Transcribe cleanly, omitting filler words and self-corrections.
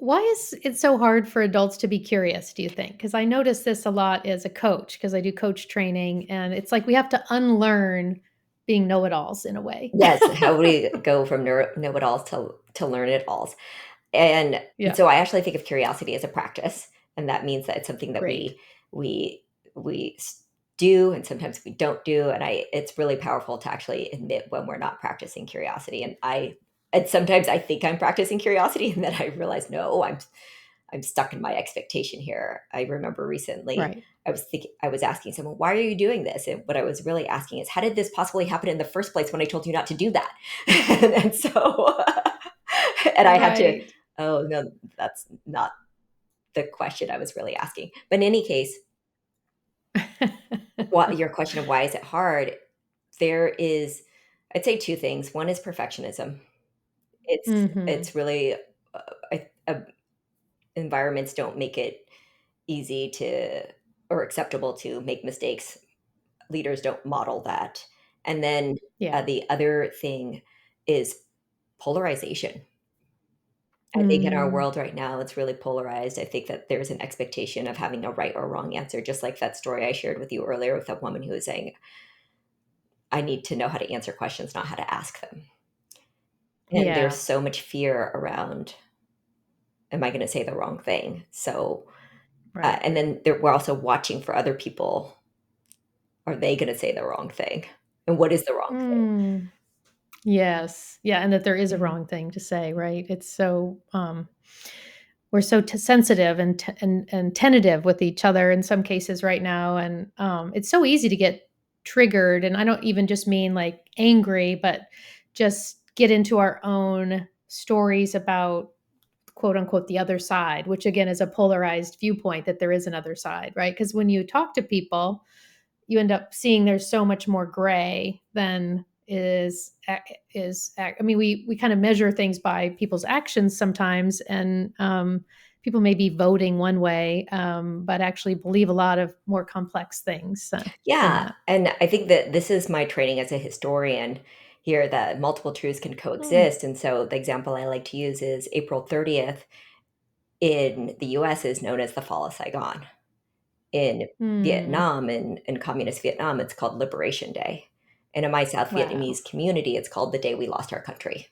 why is it so hard for adults to be curious, do you think? Because I notice this a lot as a coach, because I do coach training, and it's like we have to unlearn being know-it-alls in a way. Yes, how we go from know-it-alls to learn-it-alls. And Yeah, so I actually think of curiosity as a practice, and that means that it's something that great. we we do, and sometimes we don't do. And it's really powerful to actually admit when we're not practicing curiosity. And sometimes I think I'm practicing curiosity, and then I realize no, I'm stuck in my expectation here. I remember recently Right. I was asking someone, why are you doing this? And what I was really asking is, how did this possibly happen in the first place when I told you not to do that? And so, and I had to, Right. oh no, that's not the question I was really asking. But in any case, what your question of why is it hard? There is, I'd say two things. One is perfectionism. Mhm. It's really environments don't make it easy to or acceptable to make mistakes. Leaders don't model that. And then Yeah. the other thing is polarization. I think in our Mm. world right now, it's really polarized. I think that there's an expectation of having a right or wrong answer, just like that story I shared with you earlier with that woman who was saying, I need to know how to answer questions, not how to ask them. And there's Yeah. so much fear around, am I going to say the wrong thing? So, Right. and then we're also watching for other people. Are they going to say the wrong thing? And what is the wrong thing? Mm. Yes. Yeah, and that there is a Mhm. wrong thing to say, right? It's so, we're so sensitive and and tentative with each other in some cases right now, and it's so easy to get triggered. And I don't even just mean like angry, but just get into our own stories about quote unquote the other side, which again is a polarized viewpoint that there is another side, right? Because when you talk to people, you end up seeing there's so much more gray than I mean, we kind of measure things by people's actions sometimes, and people may be voting one way, but actually believe a lot of more complex things than Yeah, that. and I think that this is my training as a historian here, that multiple truths can Oh. coexist. And so the example I like to use is April 30th in the US is known as the fall of Saigon. In Hmm. Vietnam, in communist Vietnam, it's called Liberation Day. And in my South Wow. Vietnamese community, it's called the day we lost our country.